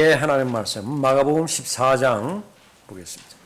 하나님 말씀 마가복음 14장 보겠습니다.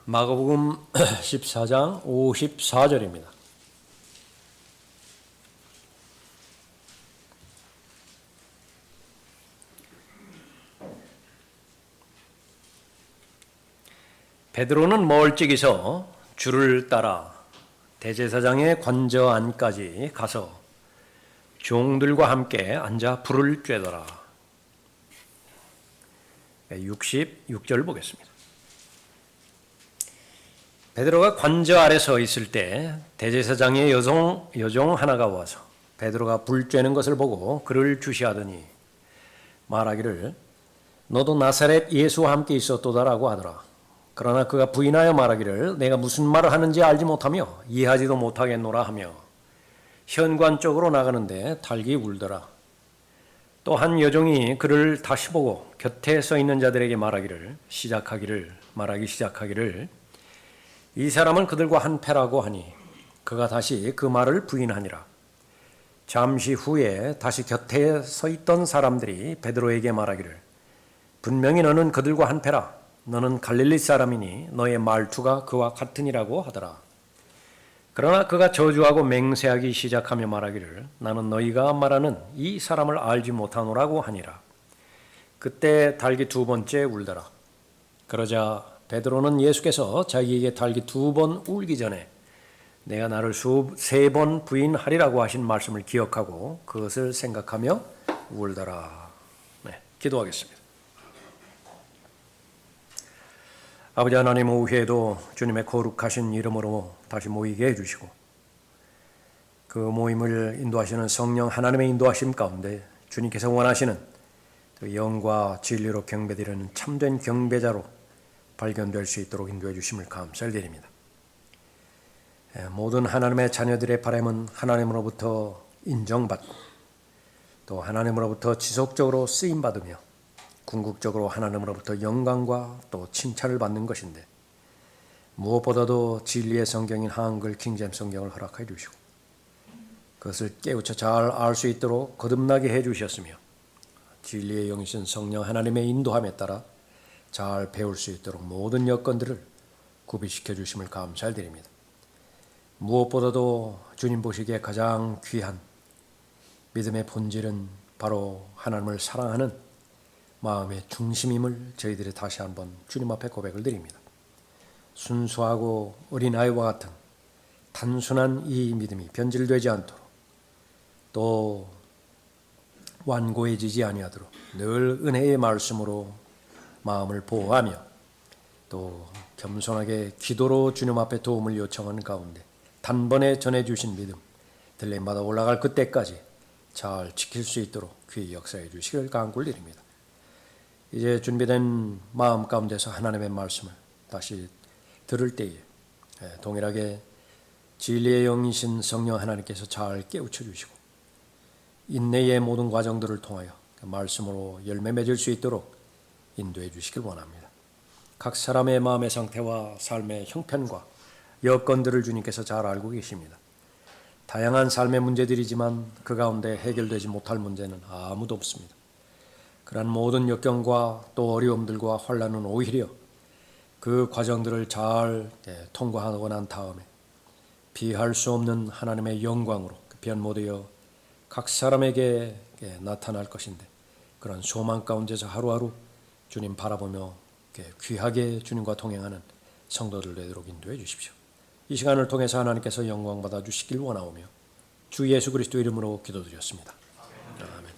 마가복음 14장 54절입니다. 베드로는 멀찍이서 줄을 따라 대제사장의 관저 안까지 가서 종들과 함께 앉아 불을 쬐더라. 66절 보겠습니다. 베드로가 관저 아래 서 있을 때 대제사장의 여종 하나가 와서 베드로가 불 쬐는 것을 보고 그를 주시하더니 말하기를 너도 나사렛 예수와 함께 있었도다라고 하더라. 그러나 그가 부인하여 말하기를 내가 무슨 말을 하는지 알지 못하며 이해하지도 못하겠노라 하며 현관 쪽으로 나가는데 달기 울더라. 또 한 여종이 그를 다시 보고 곁에 서 있는 자들에게 말하기 시작하기를 이 사람은 그들과 한패라고 하니 그가 다시 그 말을 부인하니라. 잠시 후에 다시 곁에 서 있던 사람들이 베드로에게 말하기를 분명히 너는 그들과 한패라. 너는 갈릴리 사람이니 너의 말투가 그와 같으니라고 하더라. 그러나 그가 저주하고 맹세하기 시작하며 말하기를 나는 너희가 말하는 이 사람을 알지 못하노라고 하니라. 그때 달기 두 번째 울더라. 그러자 베드로는 예수께서 자기에게 달기 두 번 울기 전에 내가 나를 세 번 부인하리라고 하신 말씀을 기억하고 그것을 생각하며 울더라. 기도하겠습니다. 아버지 하나님, 오후에도 주님의 거룩하신 이름으로 다시 모이게 해주시고 그 모임을 인도하시는 성령 하나님의 인도하심 가운데 주님께서 원하시는 그 영과 진리로 경배드리는 참된 경배자로 발견될 수 있도록 인도해 주심을 감사를 드립니다. 모든 하나님의 자녀들의 바람은 하나님으로부터 인정받고 또 하나님으로부터 지속적으로 쓰임받으며 궁극적으로 하나님으로부터 영광과 또 칭찬을 받는 것인데 무엇보다도 진리의 성경인 한글 킹제임스 성경을 허락해 주시고 그것을 깨우쳐 잘 알 수 있도록 거듭나게 해 주셨으며 진리의 영이신 성령 하나님의 인도함에 따라 잘 배울 수 있도록 모든 여건들을 구비시켜 주심을 감사를 드립니다. 무엇보다도 주님 보시기에 가장 귀한 믿음의 본질은 바로 하나님을 사랑하는 마음의 중심임을 저희들이 다시 한번 주님 앞에 고백을 드립니다. 순수하고 어린아이와 같은 단순한 이 믿음이 변질되지 않도록 또 완고해지지 아니하도록 늘 은혜의 말씀으로 마음을 보호하며 또 겸손하게 기도로 주님 앞에 도움을 요청하는 가운데 단번에 전해주신 믿음 들림받아 올라갈 그때까지 잘 지킬 수 있도록 귀히 역사해 주시길 간구드립니다. 이제 준비된 마음 가운데서 하나님의 말씀을 다시 들을 때에 동일하게 진리의 영이신 성령 하나님께서 잘 깨우쳐 주시고 인내의 모든 과정들을 통하여 말씀으로 열매 맺을 수 있도록 인도해 주시길 원합니다. 각 사람의 마음의 상태와 삶의 형편과 여건들을 주님께서 잘 알고 계십니다. 다양한 삶의 문제들이지만 그 가운데 해결되지 못할 문제는 아무도 없습니다. 그런 모든 역경과 또 어려움들과 환난은 오히려 그 과정들을 잘 통과하고 난 다음에 비할 수 없는 하나님의 영광으로 변모되어 각 사람에게 나타날 것인데 그런 소망 가운데서 하루하루 주님 바라보며 귀하게 주님과 동행하는 성도들 되도록 인도해 주십시오. 이 시간을 통해서 하나님께서 영광 받아 주시길 원하오며 주 예수 그리스도 이름으로 기도드렸습니다. 아멘.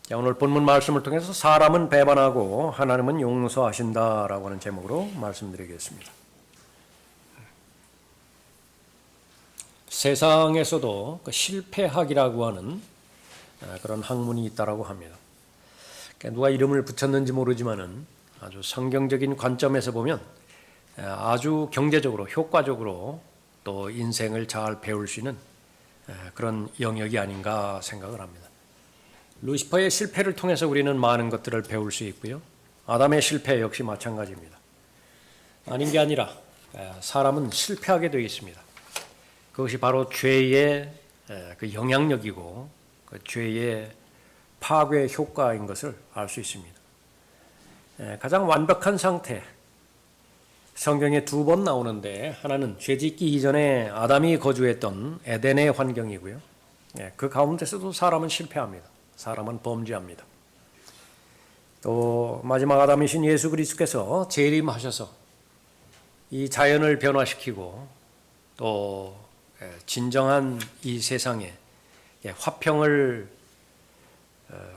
자, 오늘 본문 말씀을 통해서 사람은 배반하고 하나님은 용서하신다라고 하는 제목으로 말씀드리겠습니다. 세상에서도 실패학이라고 하는 그런 학문이 있다라고 합니다. 누가 이름을 붙였는지 모르지만은 아주 성경적인 관점에서 보면 아주 경제적으로 효과적으로 또 인생을 잘 배울 수 있는 그런 영역이 아닌가 생각을 합니다. 루시퍼의 실패를 통해서 우리는 많은 것들을 배울 수 있고요. 아담의 실패 역시 마찬가지입니다. 아닌 게 아니라 사람은 실패하게 되어 있습니다. 그것이 바로 죄의 그 영향력이고 그 죄의 파괴 효과인 것을 알 수 있습니다. 가장 완벽한 상태, 성경에 2번 나오는데 하나는 죄짓기 이전에 아담이 거주했던 에덴의 환경이고요. 그 가운데서도 사람은 실패합니다. 사람은 범죄합니다. 또 마지막 아담이신 예수 그리스도께서 재림하셔서 이 자연을 변화시키고 또 진정한 이 세상에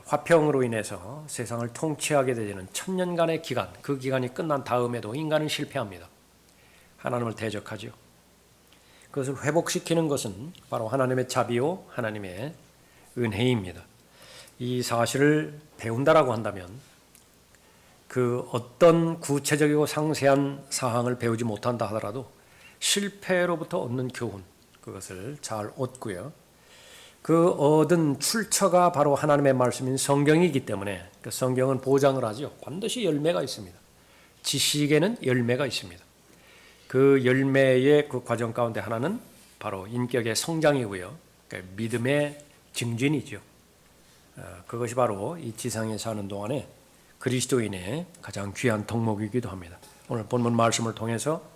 화평으로 인해서 세상을 통치하게 되는 천년간의 기간, 그 기간이 끝난 다음에도 인간은 실패합니다. 하나님을 대적하죠. 그것을 회복시키는 것은 바로 하나님의 자비요 하나님의 은혜입니다. 이 사실을 배운다라고 한다면 그 어떤 구체적이고 상세한 사항을 배우지 못한다 하더라도 실패로부터 얻는 교훈, 그것을 잘 얻고요. 그 얻은 출처가 바로 하나님의 말씀인 성경이기 때문에 그 성경은 보장을 하죠. 반드시 열매가 있습니다. 지식에는 열매가 있습니다. 그 열매의 그 과정 가운데 하나는 바로 인격의 성장이고요. 그러니까 믿음의 증진이죠. 그것이 바로 이 지상에 사는 동안에 그리스도인의 가장 귀한 덕목이기도 합니다. 오늘 본문 말씀을 통해서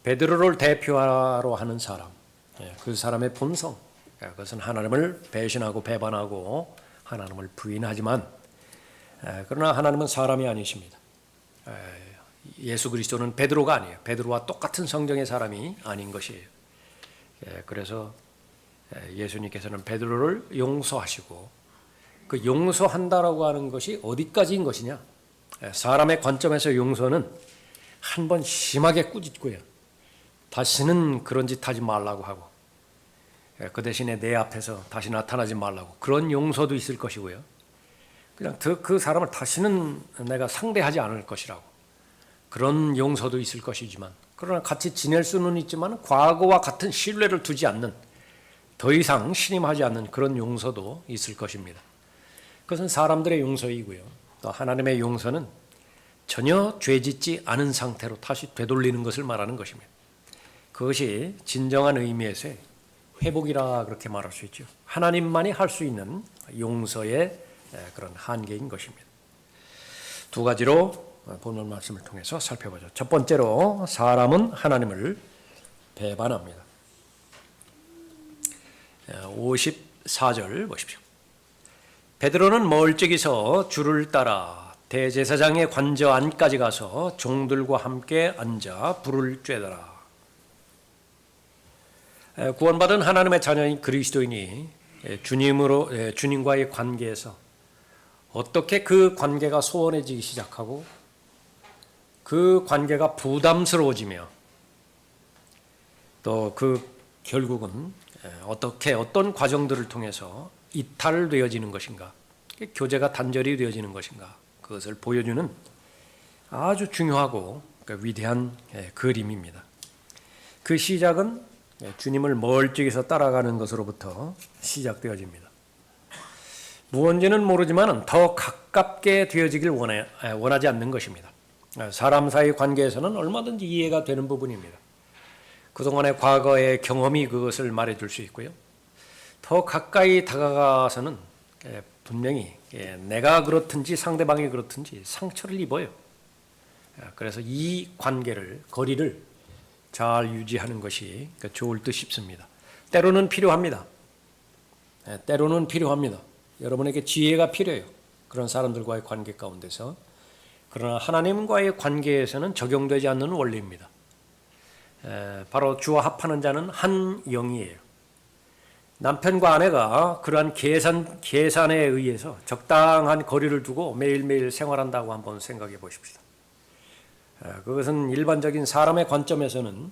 베드로를 대표하러 하는 사람, 그 사람의 본성, 그것은 하나님을 배신하고 배반하고 하나님을 부인하지만 그러나 하나님은 사람이 아니십니다. 예수 그리스도는 베드로가 아니에요. 베드로와 똑같은 성정의 사람이 아닌 것이에요. 그래서 예수님께서는 베드로를 용서하시고 그 용서한다라고 하는 것이 어디까지인 것이냐? 사람의 관점에서 용서는 한 번 심하게 꾸짖고요. 다시는 그런 짓 하지 말라고 하고 그 대신에 내 앞에서 다시 나타나지 말라고 그런 용서도 있을 것이고요. 그냥 그 사람을 다시는 내가 상대하지 않을 것이라고 그런 용서도 있을 것이지만 그러나 같이 지낼 수는 있지만 과거와 같은 신뢰를 두지 않는 더 이상 신임하지 않는 그런 용서도 있을 것입니다. 그것은 사람들의 용서이고요. 또 하나님의 용서는 전혀 죄짓지 않은 상태로 다시 되돌리는 것을 말하는 것입니다. 그것이 진정한 의미에서의 회복이라 그렇게 말할 수 있죠. 하나님만이 할 수 있는 용서의 그런 한계인 것입니다. 두 가지로 본문 말씀을 통해서 살펴보죠. 첫 번째로 사람은 하나님을 배반합니다. 54절 보십시오. 베드로는 멀찍이서 줄을 따라 대제사장의 관저 안까지 가서 종들과 함께 앉아 불을 쬐더라. 구원받은 하나님의 자녀인 그리스도인이 주님과의 관계에서 어떻게 그 관계가 소원해지기 시작하고 그 관계가 부담스러워지며 또 그 결국은 어떤 과정들을 통해서 이탈되어지는 것인가, 교제가 단절이 되어지는 것인가, 그것을 보여주는 아주 중요하고 위대한 그림입니다. 그 시작은 주님을 멀찍이서 따라가는 것으로부터 시작되어집니다. 무언지는 모르지만 더 가깝게 되어지길 원하지 않는 것입니다. 사람 사이 관계에서는 얼마든지 이해가 되는 부분입니다. 그동안의 과거의 경험이 그것을 말해줄 수 있고요. 더 가까이 다가가서는 분명히 내가 그렇든지 상대방이 그렇든지 상처를 입어요. 그래서 이 관계를, 거리를 잘 유지하는 것이 좋을 듯 싶습니다. 때로는 필요합니다. 때로는 필요합니다. 여러분에게 지혜가 필요해요. 그런 사람들과의 관계 가운데서. 그러나 하나님과의 관계에서는 적용되지 않는 원리입니다. 바로 주와 합하는 자는 한 영이에요. 남편과 아내가 그러한 계산에 의해서 적당한 거리를 두고 매일매일 생활한다고 한번 생각해 보십시오. 그것은 일반적인 사람의 관점에서는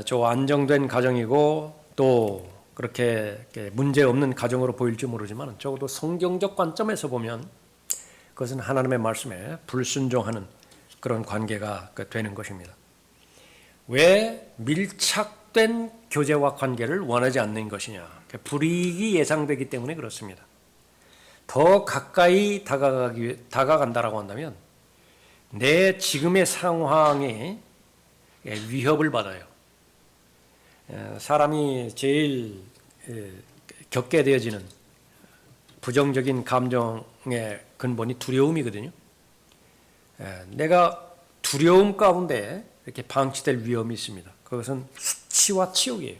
저 안정된 가정이고 또 그렇게 문제 없는 가정으로 보일지 모르지만 적어도 성경적 관점에서 보면 그것은 하나님의 말씀에 불순종하는 그런 관계가 되는 것입니다. 왜 밀착된 교제와 관계를 원하지 않는 것이냐? 불이익이 예상되기 때문에 그렇습니다. 더 가까이 다가간다라고 한다면 내 지금의 상황에 위협을 받아요. 사람이 제일 겪게 되어지는 부정적인 감정의 근본이 두려움이거든요. 내가 두려움 가운데 이렇게 방치될 위험이 있습니다. 그것은 수치와 치욕이에요.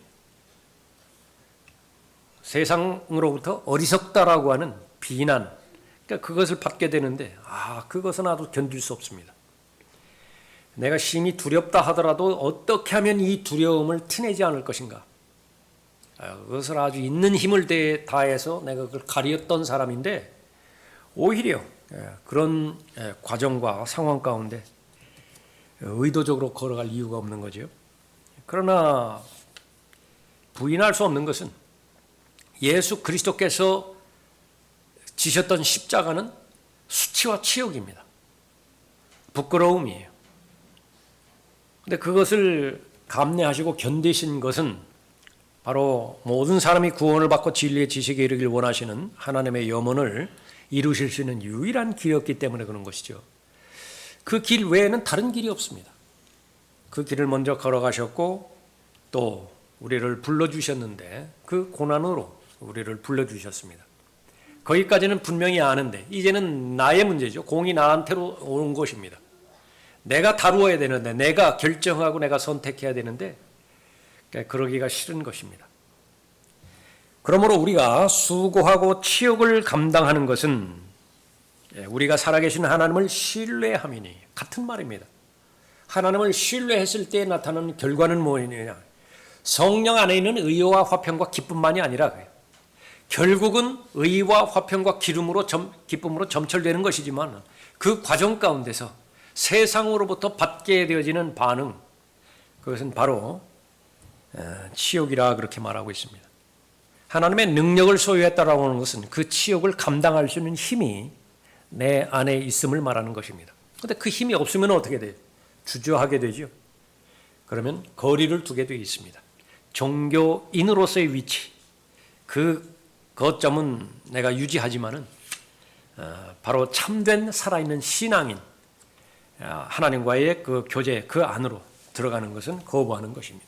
세상으로부터 어리석다라고 하는 비난, 그러니까 그것을 받게 되는데 그것은 아주 견딜 수 없습니다. 내가 심히 두렵다 하더라도 어떻게 하면 이 두려움을 티내지 않을 것인가? 그것을 아주 있는 힘을 다해서 내가 그걸 가리었던 사람인데 오히려 그런 과정과 상황 가운데 의도적으로 걸어갈 이유가 없는 거죠. 그러나 부인할 수 없는 것은 예수 그리스도께서 지셨던 십자가는 수치와 치욕입니다. 부끄러움이에요. 근데 그것을 감내하시고 견디신 것은 바로 모든 사람이 구원을 받고 진리의 지식에 이르길 원하시는 하나님의 염원을 이루실 수 있는 유일한 길이었기 때문에 그런 것이죠. 그 길 외에는 다른 길이 없습니다. 그 길을 먼저 걸어가셨고 또 우리를 불러주셨는데 그 고난으로 우리를 불러주셨습니다. 거기까지는 분명히 아는데 이제는 나의 문제죠. 공이 나한테로 오는 것입니다. 내가 다루어야 되는데 내가 결정하고 내가 선택해야 되는데 그러기가 싫은 것입니다. 그러므로 우리가 수고하고 치욕을 감당하는 것은 우리가 살아계신 하나님을 신뢰함이니 같은 말입니다. 하나님을 신뢰했을 때 나타나는 결과는 뭐냐? 성령 안에 있는 의와 화평과 기쁨만이 아니라 결국은 의와 화평과 기쁨으로 점철되는 것이지만 그 과정 가운데서 세상으로부터 받게 되어지는 반응, 그것은 바로 치욕이라 그렇게 말하고 있습니다. 하나님의 능력을 소유했다라고 하는 것은 그 치욕을 감당할 수 있는 힘이 내 안에 있음을 말하는 것입니다. 그런데 그 힘이 없으면 어떻게 돼요? 주저하게 되죠. 그러면 거리를 두게 되어 있습니다. 종교인으로서의 위치, 그 거점은 내가 유지하지만은 바로 참된 살아있는 신앙인, 하나님과의 그 교제, 그 안으로 들어가는 것은 거부하는 것입니다.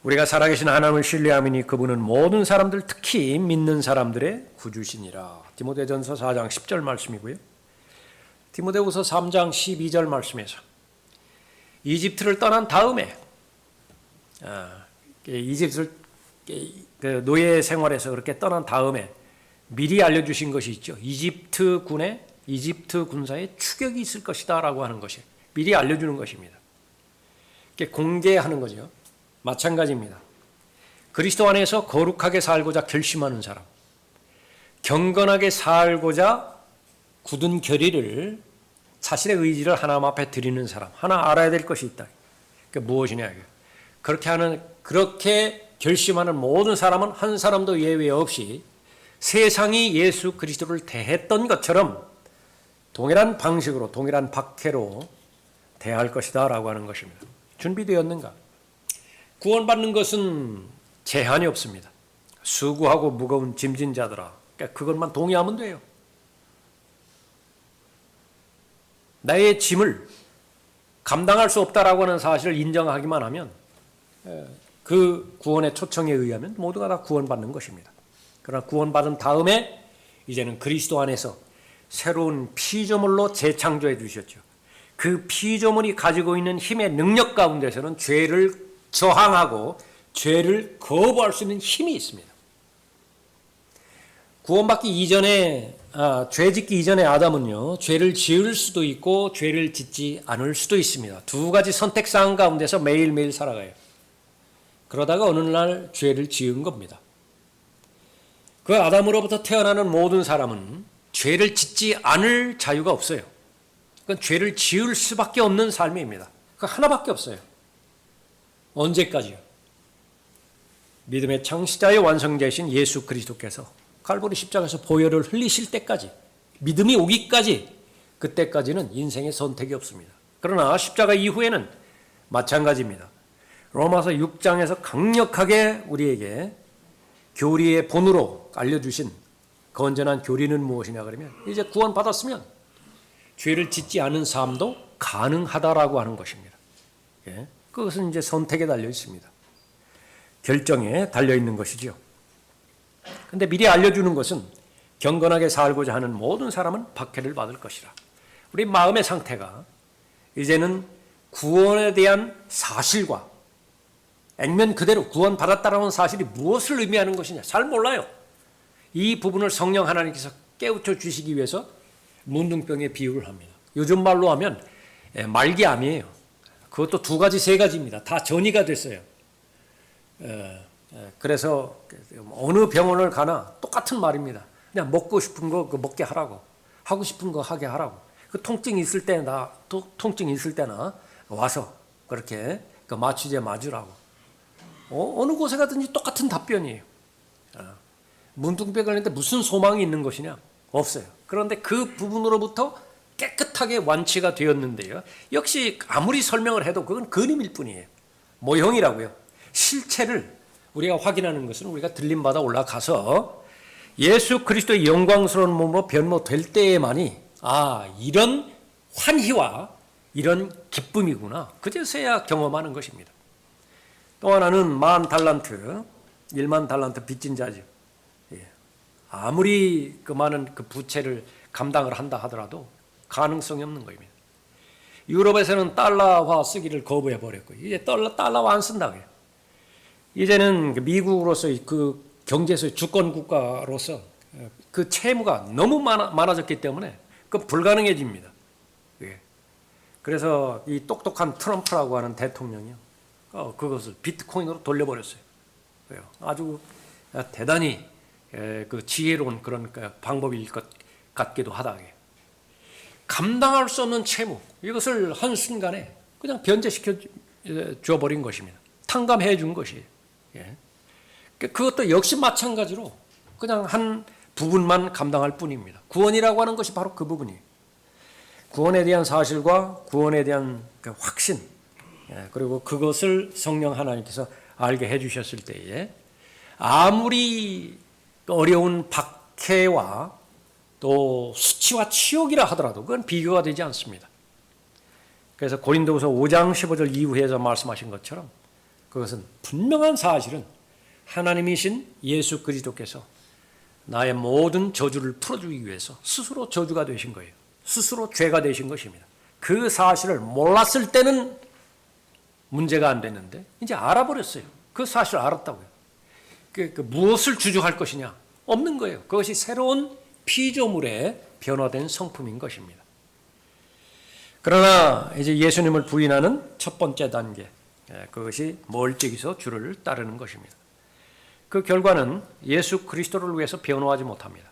우리가 살아계신 하나님을 신뢰함이니 그분은 모든 사람들, 특히 믿는 사람들의 구주시니라. 디모데전서 4장 10절 말씀이고요. 디모데후서 3장 12절 말씀에서 이집트를 떠난 다음에 이집트를 노예 생활에서 그렇게 떠난 다음에 미리 알려주신 것이 있죠. 이집트 군사에 추격이 있을 것이다 라고 하는 것이 미리 알려주는 것입니다. 공개하는 거죠. 마찬가지입니다. 그리스도 안에서 거룩하게 살고자 결심하는 사람, 경건하게 살고자 굳은 결의를, 자신의 의지를 하나님 앞에 드리는 사람, 하나 알아야 될 것이 있다. 그게 무엇이냐? 그렇게 결심하는 모든 사람은 한 사람도 예외 없이 세상이 예수 그리스도를 대했던 것처럼 동일한 방식으로, 동일한 박해로 대할 것이다 라고 하는 것입니다. 준비되었는가? 구원받는 것은 제한이 없습니다. 수고하고 무거운 짐진 자들아, 그것만 동의하면 돼요. 나의 짐을 감당할 수 없다라고 하는 사실을 인정하기만 하면 그 구원의 초청에 의하면 모두가 다 구원받는 것입니다. 그러나 구원받은 다음에 이제는 그리스도 안에서 새로운 피조물로 재창조해 주셨죠. 그 피조물이 가지고 있는 힘의 능력 가운데서는 죄를 저항하고 죄를 거부할 수 있는 힘이 있습니다. 구원받기 이전에 죄 짓기 이전에 아담은요, 죄를 지을 수도 있고 죄를 짓지 않을 수도 있습니다. 두 가지 선택사항 가운데서 매일매일 살아가요. 그러다가 어느 날 죄를 지은 겁니다. 그 아담으로부터 태어나는 모든 사람은 죄를 짓지 않을 자유가 없어요. 그건 죄를 지을 수밖에 없는 삶입니다. 그 하나밖에 없어요. 언제까지요? 믿음의 창시자의 완성자이신 예수 그리스도께서 갈보리 십자가에서 보혈을 흘리실 때까지, 믿음이 오기까지, 그때까지는 인생의 선택이 없습니다. 그러나 십자가 이후에는 마찬가지입니다. 로마서 6장에서 강력하게 우리에게 교리의 본으로 알려주신 건전한 교리는 무엇이냐 그러면, 이제 구원받았으면 죄를 짓지 않은 삶도 가능하다라고 하는 것입니다. 예? 그것은 이제 선택에 달려 있습니다. 결정에 달려 있는 것이죠. 그런데 미리 알려주는 것은 경건하게 살고자 하는 모든 사람은 박해를 받을 것이라. 우리 마음의 상태가 이제는 구원에 대한 사실과 액면 그대로 구원받았다라는 사실이 무엇을 의미하는 것이냐 잘 몰라요. 이 부분을 성령 하나님께서 깨우쳐 주시기 위해서 문둥병의 비유를 합니다. 요즘 말로 하면 말기암이에요. 그것도 2가지, 3가지입니다. 다 전이가 됐어요. 그래서 어느 병원을 가나 똑같은 말입니다. 그냥 먹고 싶은 거 먹게 하라고, 하고 싶은 거 하게 하라고. 그 통증 있을 때나 와서 그렇게 그 마취제 맞으라고. 어느 곳에 가든지 똑같은 답변이에요. 문둥병 걸렸는데 무슨 소망이 있는 것이냐? 없어요. 그런데 그 부분으로부터 깨끗하게 완치가 되었는데요. 역시 아무리 설명을 해도 그건 그림일 뿐이에요. 모형이라고요. 실체를 우리가 확인하는 것은 우리가 들림받아 올라가서 예수 그리스도의 영광스러운 몸으로 변모될 때에만이 이런 환희와 이런 기쁨이구나. 그제서야 경험하는 것입니다. 또 하나는 10,000달란트, 10,000달란트 빚진 자죠. 아무리 그 많은 그 부채를 감당을 한다 하더라도 가능성이 없는 것입니다. 유럽에서는 달러화 쓰기를 거부해 버렸고, 이제 달러화 안 쓴다고요. 이제는 미국으로서 그 경제에서 주권 국가로서 그 채무가 너무 많아졌기 때문에 그 불가능해집니다. 그래서 이 똑똑한 트럼프라고 하는 대통령이요, 그것을 비트코인으로 돌려버렸어요. 아주 대단히 그 지혜로운 그런 방법일 것 같기도 하다. 감당할 수 없는 채무, 이것을 한순간에 그냥 변제시켜 줘버린 것입니다. 탕감해 준 것이에요. 그것도 역시 마찬가지로 그냥 한 부분만 감당할 뿐입니다. 구원이라고 하는 것이 바로 그 부분이에요. 구원에 대한 사실과 구원에 대한 그 확신, 그리고 그것을 성령 하나님께서 알게 해주셨을 때에 아무리 어려운 박해와 또 수치와 치욕이라 하더라도 그건 비교가 되지 않습니다. 그래서 고린도후서 5장 15절 이후에서 말씀하신 것처럼 그것은 분명한 사실은 하나님이신 예수 그리스도께서 나의 모든 저주를 풀어주기 위해서 스스로 저주가 되신 거예요. 스스로 죄가 되신 것입니다. 그 사실을 몰랐을 때는 문제가 안 됐는데 이제 알아버렸어요. 그 사실을 알았다고요. 무엇을 주저할 것이냐? 없는 거예요. 그것이 새로운 피조물의 변화된 성품인 것입니다. 그러나 이제 예수님을 부인하는 첫 번째 단계, 그것이 멀찍이서 주를 따르는 것입니다. 그 결과는 예수 그리스도를 위해서 변호하지 못합니다.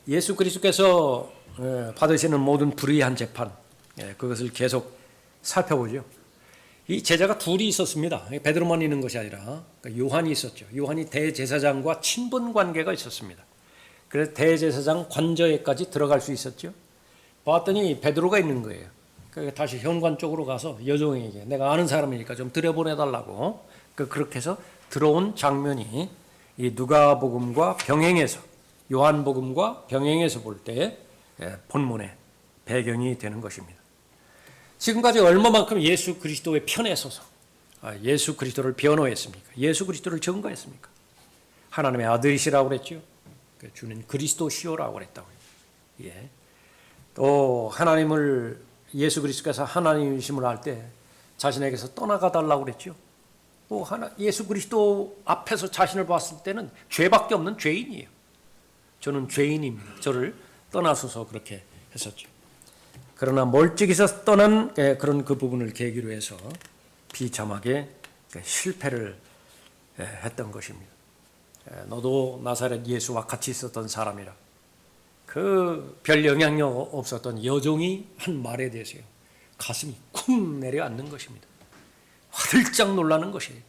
예수 그리스도께서 받으시는 모든 불의한 재판, 그것을 계속 살펴보죠. 이 제자가 둘이 있었습니다. 베드로만 있는 것이 아니라 요한이 있었죠. 요한이 대제사장과 친분 관계가 있었습니다. 그래서 대제사장 관저에까지 들어갈 수 있었죠. 봤더니 베드로가 있는 거예요. 그래서 다시 현관 쪽으로 가서 여종에게 내가 아는 사람이니까 좀 들여보내달라고 그렇게 해서 들어온 장면이 이 누가복음과 병행해서, 요한복음과 병행해서 볼 때 본문의 배경이 되는 것입니다. 지금까지 얼마만큼 예수 그리스도의 편에 서서 예수 그리스도를 변호했습니까? 예수 그리스도를 증거했습니까? 하나님의 아들이시라고 그랬죠. 주는 그리스도시오라고 그랬다고요. 또 하나님을, 예수 그리스도께서 하나님이심을 알 때 자신에게서 떠나가 달라고 그랬죠. 또 예수 그리스도 앞에서 자신을 봤을 때는 죄밖에 없는 죄인이에요. 저는 죄인입니다. 저를 떠나소서 그렇게 했었죠. 그러나 멀찍이서 떠난 그런 그 부분을 계기로 해서 비참하게 실패를 했던 것입니다. 너도 나사렛 예수와 같이 있었던 사람이라. 그 별 영향력 없었던 여종이 한 말에 대해서요, 가슴이 쿵 내려앉는 것입니다. 화들짝 놀라는 것이에요.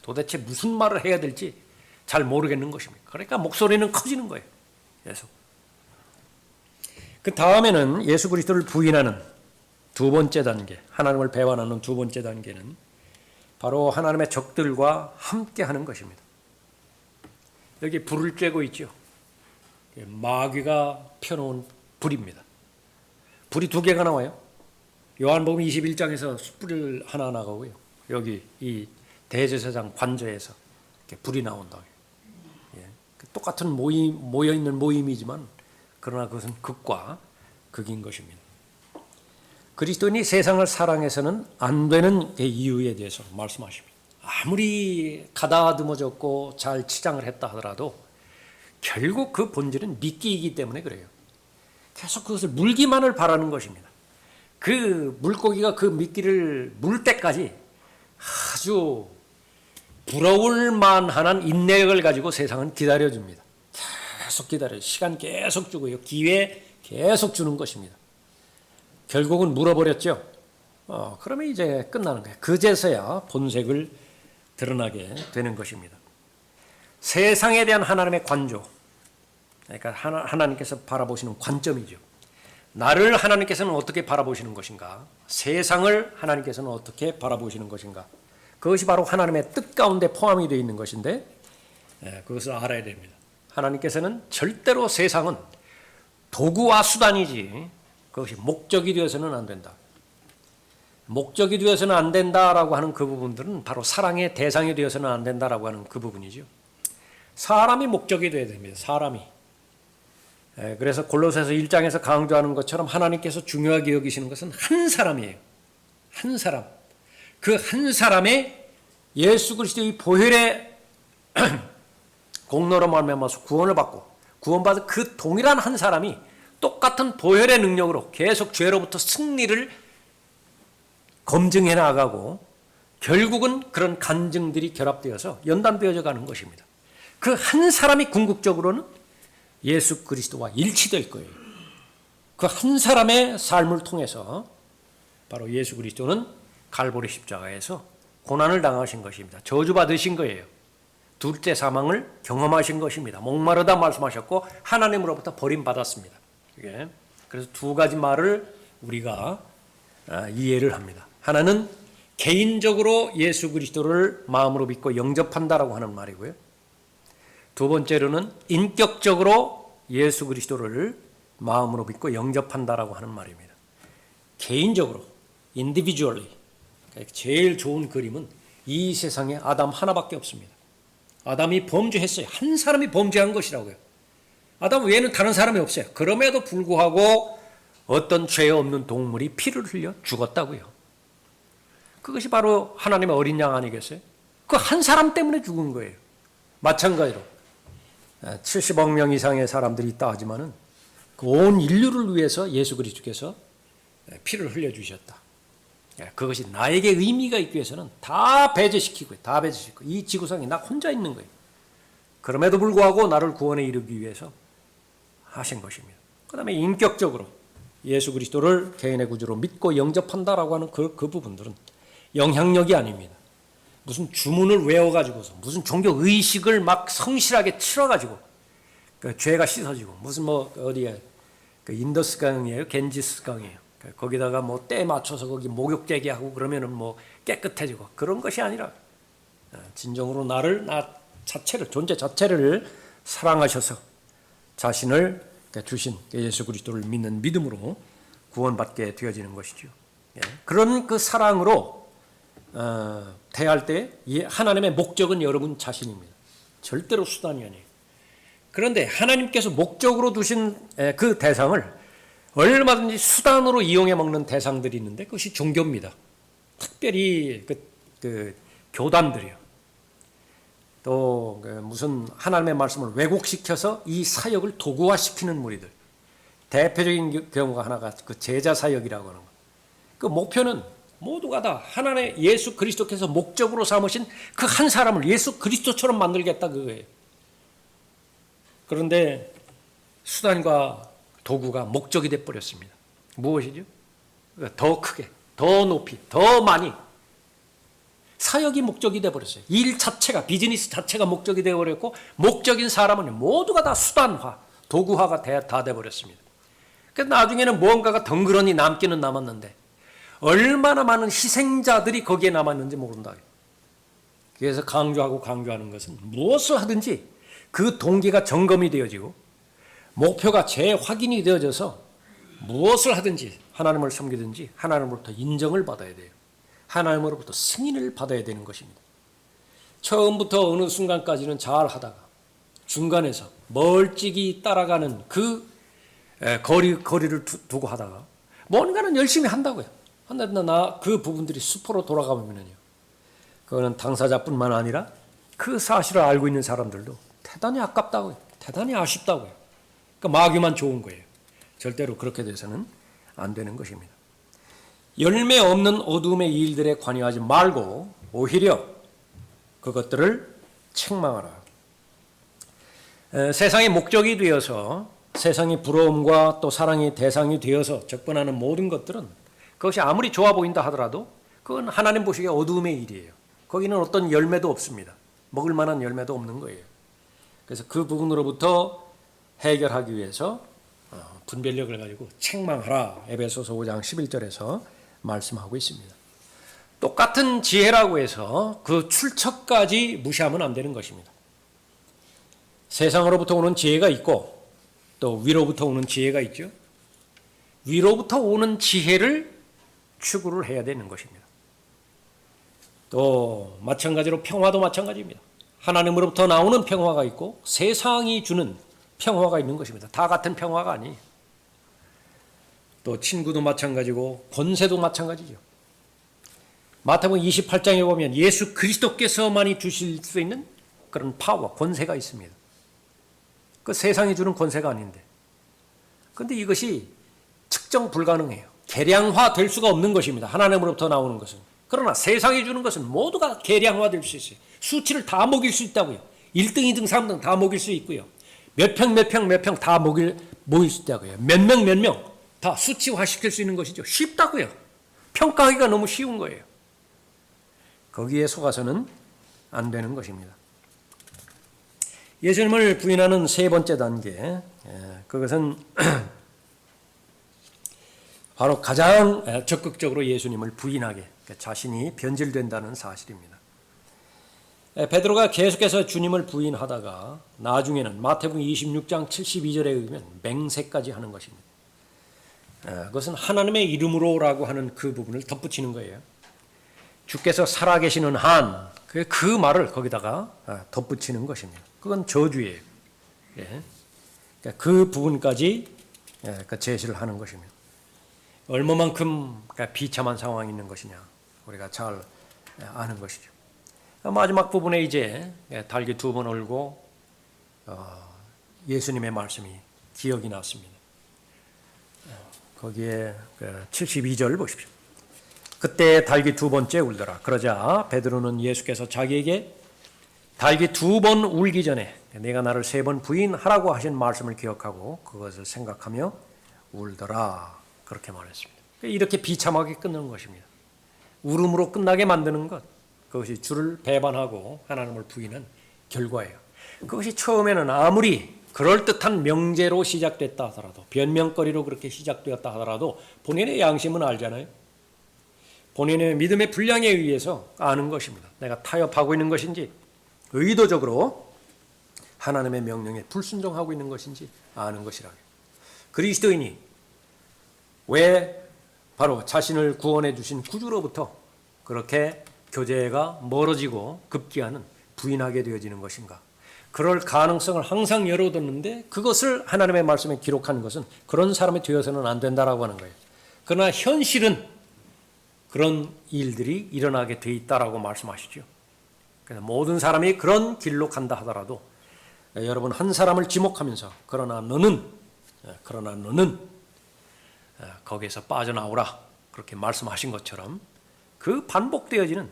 도대체 무슨 말을 해야 될지 잘 모르겠는 것입니다. 그러니까 목소리는 커지는 거예요. 계속. 그 다음에는 예수 그리스도를 부인하는 두 번째 단계, 하나님을 배반하는 두 번째 단계는 바로 하나님의 적들과 함께하는 것입니다. 여기 불을 쬐고 있죠. 마귀가 펴놓은 불입니다. 불이 두 개가 나와요. 요한복음 21장에서 숯불 하나 나가고요. 여기 이 대제사장 관저에서 이렇게 불이 나온다. 똑같은 모여있는 모임이지만 그러나 그것은 극과 극인 것입니다. 그리스도인이 세상을 사랑해서는 안 되는 이유에 대해서 말씀하십니다. 아무리 가다듬어졌고 잘 치장을 했다 하더라도 결국 그 본질은 미끼이기 때문에 그래요. 계속 그것을 물기만을 바라는 것입니다. 그 물고기가 그 미끼를 물 때까지 아주 부러울 만한 인내력을 가지고 세상은 기다려줍니다. 계속 기다려요. 시간 계속 주고요. 기회 계속 주는 것입니다. 결국은 물어버렸죠. 그러면 이제 끝나는 거예요. 그제서야 본색을 드러나게 되는 것입니다. 세상에 대한 하나님의 관조, 그러니까 하나님께서 바라보시는 관점이죠. 나를 하나님께서는 어떻게 바라보시는 것인가? 세상을 하나님께서는 어떻게 바라보시는 것인가? 그것이 바로 하나님의 뜻 가운데 포함이 되어 있는 것인데 그것을 알아야 됩니다. 하나님께서는 절대로 세상은 도구와 수단이지 그것이 목적이 되어서는 안 된다. 목적이 되어서는 안 된다라고 하는 그 부분들은 바로 사랑의 대상이 되어서는 안 된다라고 하는 그 부분이죠. 사람이 목적이 되어야 됩니다. 사람이. 그래서 골로새서 1장에서 강조하는 것처럼 하나님께서 중요하게 여기시는 것은 한 사람이에요. 한 사람. 그 한 사람의 예수 그리스도의 보혈의 공로로 말미암아서 구원을 받고 구원받은 그 동일한 한 사람이 똑같은 보혈의 능력으로 계속 죄로부터 승리를 검증해 나가고 결국은 그런 간증들이 결합되어서 연단되어져 가는 것입니다. 그 한 사람이 궁극적으로는 예수 그리스도와 일치될 거예요. 그 한 사람의 삶을 통해서 바로 예수 그리스도는 갈보리 십자가에서 고난을 당하신 것입니다. 저주받으신 거예요. 둘째 사망을 경험하신 것입니다. 목마르다 말씀하셨고 하나님으로부터 버림받았습니다. 그래서 두 가지 말을 우리가 이해를 합니다. 하나는 개인적으로 예수 그리스도를 마음으로 믿고 영접한다라고 하는 말이고요. 두 번째로는 인격적으로 예수 그리스도를 마음으로 믿고 영접한다라고 하는 말입니다. 개인적으로, individually. 제일 좋은 그림은 이 세상에 아담 하나밖에 없습니다. 아담이 범죄했어요. 한 사람이 범죄한 것이라고요. 아담 외에는 다른 사람이 없어요. 그럼에도 불구하고 어떤 죄 없는 동물이 피를 흘려 죽었다고요. 그것이 바로 하나님의 어린 양 아니겠어요? 그 한 사람 때문에 죽은 거예요. 마찬가지로 70억 명 이상의 사람들이 있다 하지만은 그 온 인류를 위해서 예수 그리스도께서 피를 흘려주셨다. 그것이 나에게 의미가 있기 위해서는 다 배제시키고 이 지구상에 나 혼자 있는 거예요. 그럼에도 불구하고 나를 구원에 이르기 위해서 하신 것입니다. 그 다음에 인격적으로 예수 그리스도를 개인의 구주로 믿고 영접한다라고 하는 그 부분들은 영향력이 아닙니다. 무슨 주문을 외워가지고서 무슨 종교 의식을 막 성실하게 치러가지고 그 죄가 씻어지고 무슨 뭐 어디에 그 인더스강이에요, 겐지스강이에요. 거기다가 뭐 때 맞춰서 거기 목욕제기 하고 그러면은 뭐 깨끗해지고 그런 것이 아니라 진정으로 나 자체를 존재 자체를 사랑하셔서 자신을 주신 예수 그리스도를 믿는 믿음으로 구원받게 되어지는 것이죠. 그런 그 사랑으로 대할 때 하나님의 목적은 여러분 자신입니다. 절대로 수단이 아니에요. 그런데 하나님께서 목적으로 두신 그 대상을 얼마든지 수단으로 이용해 먹는 대상들이 있는데 그것이 종교입니다. 특별히 그 교단들이요. 또 무슨 하나님의 말씀을 왜곡시켜서 이 사역을 도구화시키는 무리들. 대표적인 경우가 하나가 그 제자 사역이라고 하는 거. 그 목표는 모두가 다 하나님의 예수 그리스도께서 목적으로 삼으신 그 한 사람을 예수 그리스도처럼 만들겠다 그거예요. 그런데 수단과 도구가 목적이 돼버렸습니다. 무엇이죠? 더 크게, 더 높이, 더 많이. 사역이 목적이 돼버렸어요. 일 자체가, 비즈니스 자체가 목적이 돼버렸고 목적인 사람은 모두가 다 수단화, 도구화가 다 돼버렸습니다. 그래서 나중에는 무언가가 덩그러니 남기는 남았는데 얼마나 많은 희생자들이 거기에 남았는지 모른다. 그래서 강조하는 것은 무엇을 하든지 그 동기가 점검이 되어지고 목표가 재확인이 되어져서 무엇을 하든지 하나님을 섬기든지 하나님으로부터 인정을 받아야 돼요. 하나님으로부터 승인을 받아야 되는 것입니다. 처음부터 어느 순간까지는 잘 하다가 중간에서 멀찍이 따라가는 그 거리를 두고 하다가 뭔가는 열심히 한다고요. 한데 그 부분들이 수포로 돌아가면요. 그거는 당사자뿐만 아니라 그 사실을 알고 있는 사람들도 대단히 아깝다고요. 대단히 아쉽다고요. 그러니까 마귀만 좋은 거예요. 절대로 그렇게 돼서는 안 되는 것입니다. 열매 없는 어둠의 일들에 관여하지 말고 오히려 그것들을 책망하라. 세상의 목적이 되어서 세상의 부러움과 또 사랑의 대상이 되어서 접근하는 모든 것들은 그것이 아무리 좋아 보인다 하더라도 그건 하나님 보시기에 어두움의 일이에요. 거기는 어떤 열매도 없습니다. 먹을 만한 열매도 없는 거예요. 그래서 그 부분으로부터 해결하기 위해서 분별력을 가지고 책망하라. 에베소서 5장 11절에서 말씀하고 있습니다. 똑같은 지혜라고 해서 그 출처까지 무시하면 안 되는 것입니다. 세상으로부터 오는 지혜가 있고 또 위로부터 오는 지혜가 있죠. 위로부터 오는 지혜를 추구를 해야 되는 것입니다. 또 마찬가지로 평화도 마찬가지입니다. 하나님으로부터 나오는 평화가 있고 세상이 주는 평화가 있는 것입니다. 다 같은 평화가 아니에요. 또 친구도 마찬가지고 권세도 마찬가지죠. 마태복음 28장에 보면 예수 그리스도께서만이 주실 수 있는 그런 파워, 권세가 있습니다. 그 세상이 주는 권세가 아닌데. 그런데 이것이 측정 불가능해요. 계량화될 수가 없는 것입니다. 하나님으로부터 나오는 것은. 그러나 세상이 주는 것은 모두가 계량화될 수 있어요. 수치를 다 먹일 수 있다고요. 1등, 2등, 3등 다 먹일 수 있고요. 몇 평 다 먹일 수 있다고요. 몇 명 다 수치화시킬 수 있는 것이죠. 쉽다고요. 평가하기가 너무 쉬운 거예요. 거기에 속아서는 안 되는 것입니다. 예수님을 부인하는 세 번째 단계, 그것은 바로 가장 적극적으로 예수님을 부인하게 자신이 변질된다는 사실입니다. 베드로가 계속해서 주님을 부인하다가 나중에는 마태복음 26장 72절에 의하면 맹세까지 하는 것입니다. 그것은 하나님의 이름으로라고 하는 그 부분을 덧붙이는 거예요. 주께서 살아계시는 한, 그 말을 거기다가 덧붙이는 것입니다. 그건 저주예요. 그 부분까지 제시를 하는 것입니다. 얼마만큼 비참한 상황이 있는 것이냐 우리가 잘 아는 것이죠. 마지막 부분에 이제 달기 2번 얼고 예수님의 말씀이 기억이 났습니다. 거기에 72절 보십시오. 그때 달기 2번째 울더라. 그러자 베드로는 예수께서 자기에게 달기 2번 울기 전에 내가 나를 3번 부인하라고 하신 말씀을 기억하고 그것을 생각하며 울더라. 그렇게 말했습니다. 이렇게 비참하게 끝내는 것입니다. 울음으로 끝나게 만드는 것. 그것이 주를 배반하고 하나님을 부인한 결과예요. 그것이 처음에는 아무리 그럴듯한 명제로 시작됐다 하더라도 변명거리로 그렇게 시작되었다 하더라도 본인의 양심은 알잖아요. 본인의 믿음의 분량에 의해서 아는 것입니다. 내가 타협하고 있는 것인지 의도적으로 하나님의 명령에 불순종하고 있는 것인지 아는 것이라고요. 그리스도인이 왜 바로 자신을 구원해 주신 구주로부터 그렇게 교제가 멀어지고 급기야는 부인하게 되어지는 것인가? 그럴 가능성을 항상 열어뒀는데 그것을 하나님의 말씀에 기록하는 것은 그런 사람이 되어서는 안 된다라고 하는 거예요. 그러나 현실은 그런 일들이 일어나게 돼 있다라고 말씀하시죠. 그래서 모든 사람이 그런 길로 간다 하더라도 여러분 한 사람을 지목하면서 그러나 너는 거기에서 빠져나오라 그렇게 말씀하신 것처럼 그 반복되어지는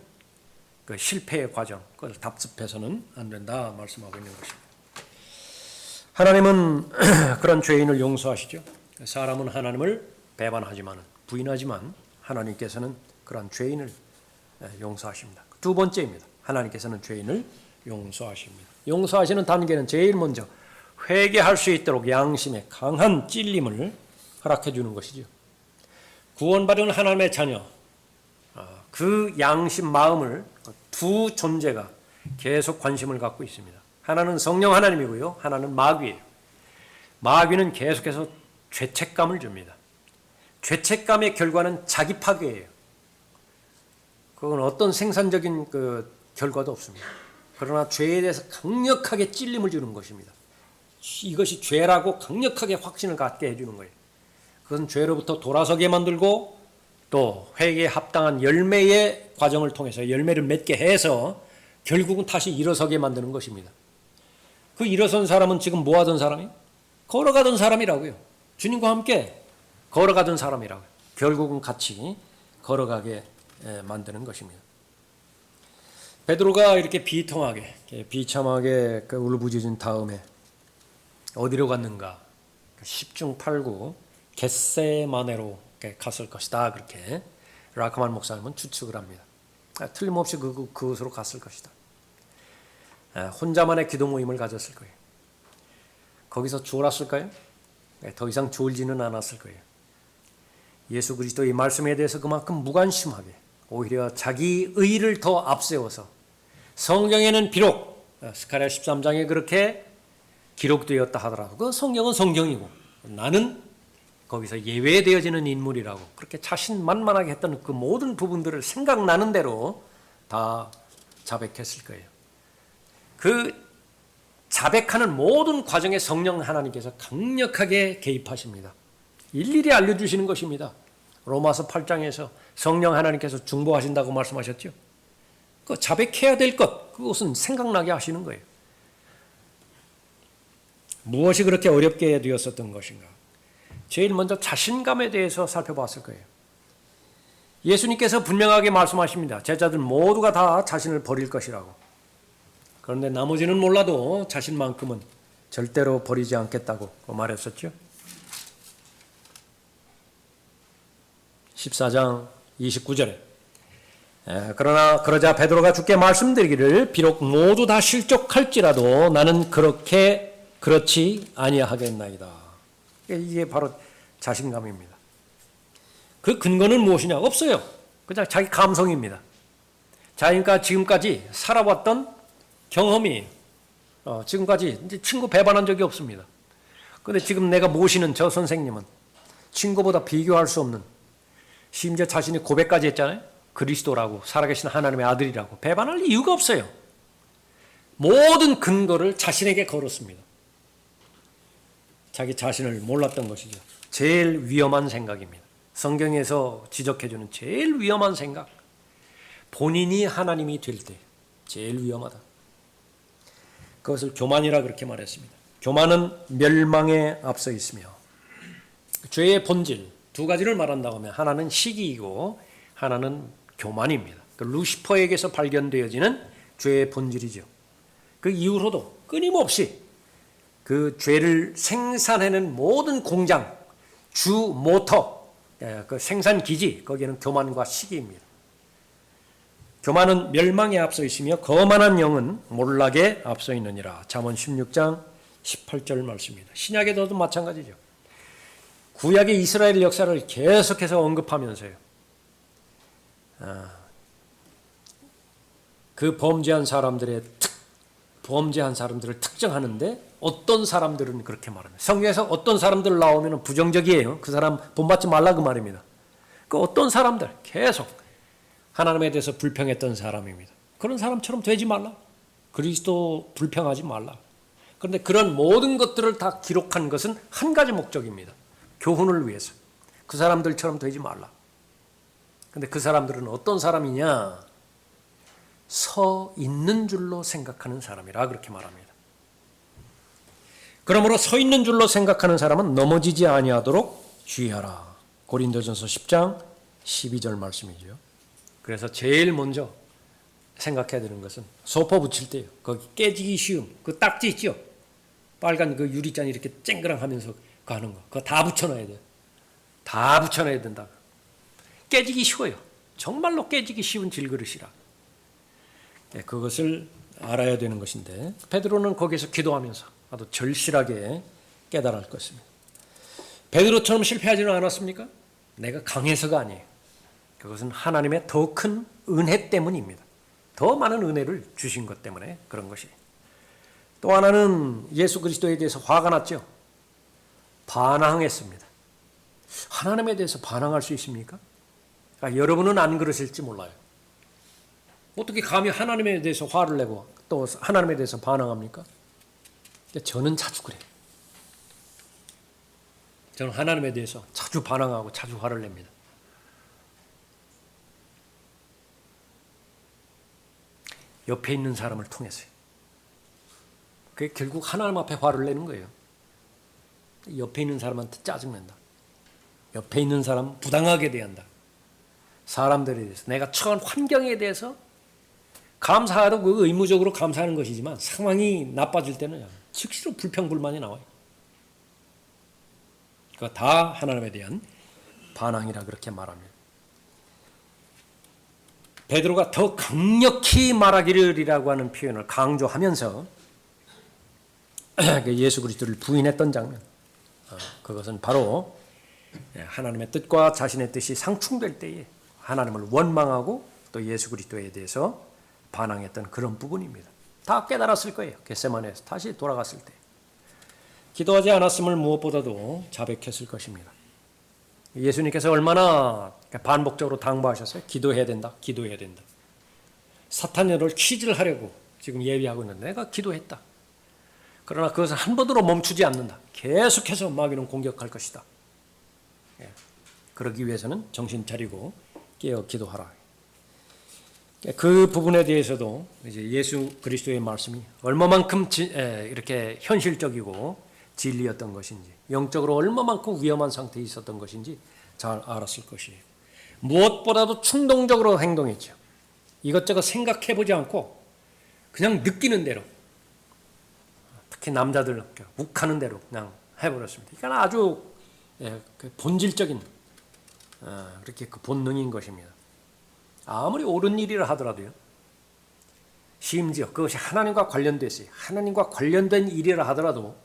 그 실패의 과정, 그걸 답습해서는 안 된다 말씀하고 있는 것입니다. 하나님은 그런 죄인을 용서하시죠. 사람은 하나님을 배반하지만, 부인하지만 하나님께서는 그런 죄인을 용서하십니다. 두 번째입니다. 하나님께서는 죄인을 용서하십니다. 용서하시는 단계는 제일 먼저 회개할 수 있도록 양심의 강한 찔림을 허락해 주는 것이죠. 구원받은 하나님의 자녀, 그 양심 마음을 두 존재가 계속 관심을 갖고 있습니다. 하나는 성령 하나님이고요. 하나는 마귀예요. 마귀는 계속해서 죄책감을 줍니다. 죄책감의 결과는 자기 파괴예요. 그건 어떤 생산적인 그 결과도 없습니다. 그러나 죄에 대해서 강력하게 찔림을 주는 것입니다. 이것이 죄라고 강력하게 확신을 갖게 해주는 거예요. 그것은 죄로부터 돌아서게 만들고 또 회개에 합당한 열매의 과정을 통해서 열매를 맺게 해서 결국은 다시 일어서게 만드는 것입니다. 그 일어선 사람은 지금 뭐 하던 사람이에요? 걸어가던 사람이라고요. 주님과 함께 걸어가던 사람이라고요. 결국은 같이 걸어가게 만드는 것입니다. 베드로가 이렇게 비통하게 비참하게 울부짖은 다음에 어디로 갔는가? 10중 8구 겟세마네로 갔을 것이다. 그렇게 라크만 목사님은 추측을 합니다. 틀림없이 그곳으로 갔을 것이다. 혼자만의 기도 모임을 가졌을 거예요. 거기서 졸았을까요? 더 이상 졸지는 않았을 거예요. 예수 그리스도의 말씀에 대해서 그만큼 무관심하게 오히려 자기 의를 더 앞세워서 성경에는 비록 스가랴 13장에 그렇게 기록되었다 하더라도 그 성경은 성경이고 나는 거기서 예외되어지는 인물이라고 그렇게 자신만만하게 했던 그 모든 부분들을 생각나는 대로 다 자백했을 거예요. 그 자백하는 모든 과정에 성령 하나님께서 강력하게 개입하십니다. 일일이 알려주시는 것입니다. 로마서 8장에서 성령 하나님께서 중보하신다고 말씀하셨죠. 그 자백해야 될 것, 그것은 생각나게 하시는 거예요. 무엇이 그렇게 어렵게 되었었던 것인가? 제일 먼저 자신감에 대해서 살펴봤을 거예요. 예수님께서 분명하게 말씀하십니다. 제자들 모두가 다 자신을 버릴 것이라고. 그런데 나머지는 몰라도 자신만큼은 절대로 버리지 않겠다고 말했었죠. 14장 29절에 그러자 베드로가 주께 말씀드리기를 비록 모두 다 실족할지라도 나는 그렇지 아니하겠나이다. 이게 바로 자신감입니다. 그 근거는 무엇이냐? 없어요. 그냥 자기 감성입니다. 자기가 지금까지 살아왔던 경험이에요. 지금까지 이제 친구 배반한 적이 없습니다. 그런데 지금 내가 모시는 저 선생님은 친구보다 비교할 수 없는, 심지어 자신이 고백까지 했잖아요. 그리스도라고, 살아계신 하나님의 아들이라고. 배반할 이유가 없어요. 모든 근거를 자신에게 걸었습니다. 자기 자신을 몰랐던 것이죠. 제일 위험한 생각입니다. 성경에서 지적해주는 제일 위험한 생각. 본인이 하나님이 될 때 제일 위험하다. 그것을 교만이라 그렇게 말했습니다. 교만은 멸망에 앞서 있으며 죄의 본질 두 가지를 말한다고 하면 하나는 시기이고 하나는 교만입니다. 그 루시퍼에게서 발견되어지는 죄의 본질이죠. 그 이후로도 끊임없이 그 죄를 생산해낸 모든 공장, 주 모터, 그 생산 기지, 거기에는 교만과 시기입니다. 교만은 멸망에 앞서 있으며 거만한 영은 몰락에 앞서 있느니라. 잠언 16장 18절 말씀입니다. 신약에도 마찬가지죠. 구약의 이스라엘 역사를 계속해서 언급하면서요. 그 범죄한 사람들을 특정하는데 어떤 사람들은 그렇게 말합니다. 성경에서 어떤 사람들 나오면 부정적이에요. 그 사람 본받지 말라 그 말입니다. 그 어떤 사람들 계속 하나님에 대해서 불평했던 사람입니다. 그런 사람처럼 되지 말라. 그리스도 불평하지 말라. 그런데 그런 모든 것들을 다 기록한 것은 한 가지 목적입니다. 교훈을 위해서. 그 사람들처럼 되지 말라. 그런데 그 사람들은 어떤 사람이냐? 서 있는 줄로 생각하는 사람이라 그렇게 말합니다. 그러므로 서 있는 줄로 생각하는 사람은 넘어지지 아니하도록 주의하라. 고린도전서 10장 12절 말씀이죠. 그래서 제일 먼저 생각해야 되는 것은 소포 붙일 때요. 거기 깨지기 쉬운 그 딱지 있죠? 빨간 그 유리잔 이렇게 쨍그랑하면서 가는 거. 그거 다 붙여놔야 돼요. 다 붙여놔야 된다. 깨지기 쉬워요. 정말로 깨지기 쉬운 질그릇이라. 그것을 알아야 되는 것인데 베드로는 거기서 기도하면서 아주 절실하게 깨달을 것입니다. 베드로처럼 실패하지는 않았습니까? 내가 강해서가 아니에요. 그것은 하나님의 더 큰 은혜 때문입니다. 더 많은 은혜를 주신 것 때문에 그런 것이. 또 하나는 예수 그리스도에 대해서 화가 났죠. 반항했습니다. 하나님에 대해서 반항할 수 있습니까? 여러분은 안 그러실지 몰라요. 어떻게 감히 하나님에 대해서 화를 내고 또 하나님에 대해서 반항합니까? 저는 자주 그래요. 저는 하나님에 대해서 자주 반항하고 자주 화를 냅니다. 옆에 있는 사람을 통해서요. 그게 결국 하나님 앞에 화를 내는 거예요. 옆에 있는 사람한테 짜증낸다. 옆에 있는 사람 부당하게 대한다. 사람들에 대해서 내가 처한 환경에 대해서 감사하도 그 의무적으로 감사하는 것이지만 상황이 나빠질 때는 즉시로 불평불만이 나와요. 그거 다 하나님에 대한 반항이라 그렇게 말합니다. 베드로가 더 강력히 말하기를이라고 하는 표현을 강조하면서 예수 그리스도를 부인했던 장면, 그것은 바로 하나님의 뜻과 자신의 뜻이 상충될 때에 하나님을 원망하고 또 예수 그리스도에 대해서 반항했던 그런 부분입니다. 다 깨달았을 거예요. 겟세마네에서 다시 돌아갔을 때. 기도하지 않았음을 무엇보다도 자백했을 것입니다. 예수님께서 얼마나 반복적으로 당부하셨어요? 기도해야 된다. 기도해야 된다. 사탄이 너를 퀴즈를 하려고 지금 예비하고 있는데 내가 기도했다. 그러나 그것은 한 번으로 멈추지 않는다. 계속해서 마귀는 공격할 것이다. 그러기 위해서는 정신 차리고 깨어 기도하라. 그 부분에 대해서도 이제 예수 그리스도의 말씀이 얼마만큼 이렇게 현실적이고 진리였던 것인지, 영적으로 얼마만큼 위험한 상태에 있었던 것인지 잘 알았을 것이에요. 무엇보다도 충동적으로 행동했죠. 이것저것 생각해보지 않고 그냥 느끼는 대로, 특히 남자들 욱하는 대로 그냥 해버렸습니다. 이건 아주 본질적인 그렇게 그 본능인 것입니다. 아무리 옳은 일이라 하더라도요. 심지어 그것이 하나님과 관련됐어요. 하나님과 관련된 일이라 하더라도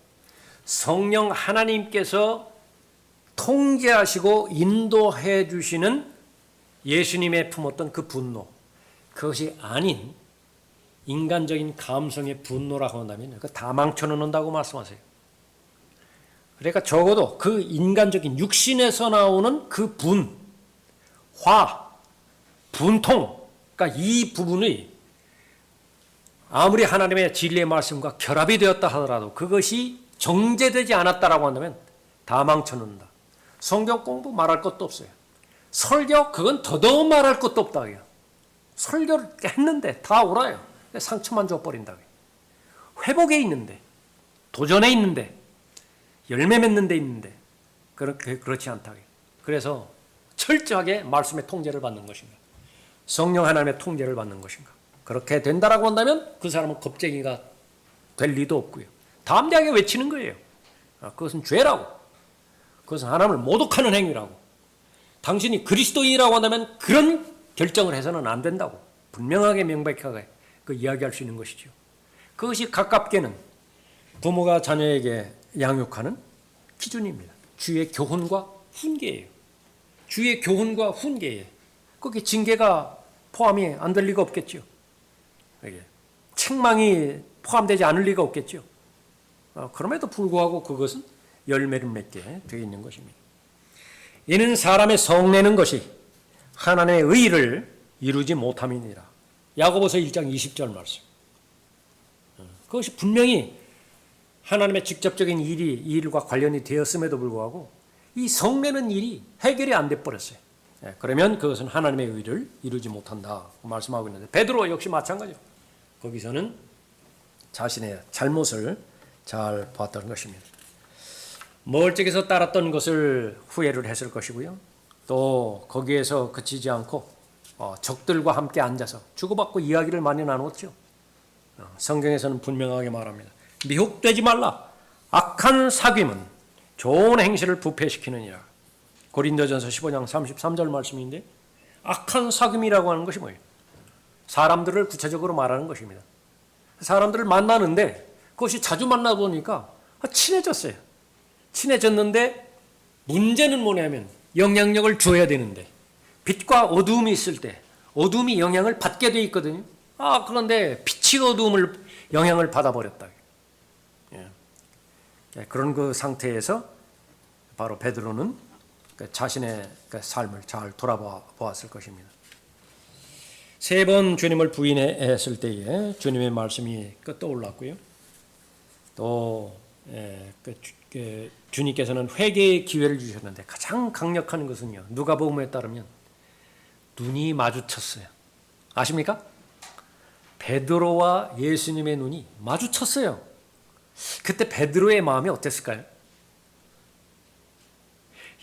성령 하나님께서 통제하시고 인도해 주시는 예수님의 품었던 그 분노, 그것이 아닌 인간적인 감성의 분노라고 한다면 그거 다 망쳐놓는다고 말씀하세요. 그러니까 적어도 그 인간적인 육신에서 나오는 그 분, 화, 분통, 그러니까 이 부분이 아무리 하나님의 진리의 말씀과 결합이 되었다 하더라도 그것이 정제되지 않았다라고 한다면 다 망쳐놓는다. 성경 공부 말할 것도 없어요. 설교 그건 더더욱 말할 것도 없다. 설교를 했는데 다 옳아요. 상처만 줘버린다. 회복에 있는데, 도전에 있는데, 열매 맺는 데 있는데 그렇지 않다. 그래서 철저하게 말씀의 통제를 받는 것인가, 성령 하나님의 통제를 받는 것인가. 그렇게 된다라고 한다면 그 사람은 겁쟁이가 될 리도 없고요. 담대하게 외치는 거예요. 그것은 죄라고. 그것은 하나님을 모독하는 행위라고. 당신이 그리스도인이라고 한다면 그런 결정을 해서는 안 된다고 분명하게 명백하게 그 이야기할 수 있는 것이죠. 그것이 가깝게는 부모가 자녀에게 양육하는 기준입니다. 주의 교훈과 훈계예요. 주의 교훈과 훈계에 거기에 징계가 포함이 안 될 리가 없겠죠. 책망이 포함되지 않을 리가 없겠죠. 그럼에도 불구하고 그것은 열매를 맺게 되어 있는 것입니다. 이는 사람의 성내는 것이 하나님의 의를 이루지 못함이니라. 야고보서 1장 20절 말씀. 그것이 분명히 하나님의 직접적인 일이 이 일과 관련이 되었음에도 불구하고 이 성내는 일이 해결이 안 돼 버렸어요. 그러면 그것은 하나님의 의를 이루지 못한다 말씀하고 있는데 베드로 역시 마찬가지로 거기서는 자신의 잘못을 잘 봤던 것입니다. 멀찍이서 따랐던 것을 후회를 했을 것이고요. 또 거기에서 그치지 않고 적들과 함께 앉아서 주고받고 이야기를 많이 나눴죠. 성경에서는 분명하게 말합니다. 미혹되지 말라. 악한 사귐은 좋은 행실을 부패시키느니라. 고린도전서 15장 33절 말씀인데, 악한 사귐이라고 하는 것이 뭐예요? 사람들을 구체적으로 말하는 것입니다. 사람들을 만나는데 그것이 자주 만나 보니까 친해졌어요. 친해졌는데 문제는 뭐냐면 영향력을 줘야 되는데, 빛과 어두움이 있을 때 어두움이 영향을 받게 돼 있거든요. 그런데 빛이 어두움을 영향을 받아버렸다. 그런 그 상태에서 바로 베드로는 자신의 삶을 잘 돌아보았을 것입니다. 3번 주님을 부인했을 때에 주님의 말씀이 떠올랐고요. 또 주님께서는 회개의 기회를 주셨는데 가장 강력한 것은요, 누가복음에 따르면 눈이 마주쳤어요. 아십니까? 베드로와 예수님의 눈이 마주쳤어요. 그때 베드로의 마음이 어땠을까요?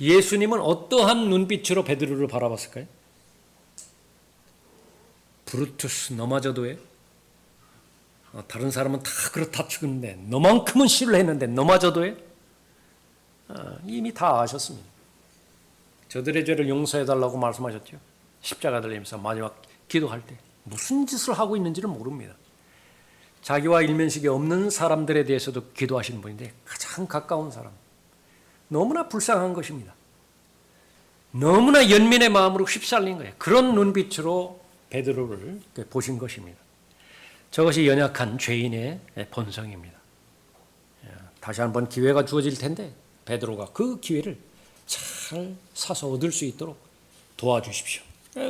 예수님은 어떠한 눈빛으로 베드로를 바라봤을까요? 브루투스 너마저도 해? 다른 사람은 다 그렇다 치는데 너만큼은 신뢰했는데 너마저도 해? 이미 다 아셨습니다. 저들의 죄를 용서해달라고 말씀하셨죠. 십자가 달리면서 마지막 기도할 때 무슨 짓을 하고 있는지를 모릅니다. 자기와 일면식이 없는 사람들에 대해서도 기도하시는 분인데 가장 가까운 사람, 너무나 불쌍한 것입니다. 너무나 연민의 마음으로 휩쓸린 거예요. 그런 눈빛으로 베드로를 보신 것입니다. 저것이 연약한 죄인의 본성입니다. 다시 한번 기회가 주어질 텐데 베드로가 그 기회를 잘 사서 얻을 수 있도록 도와주십시오.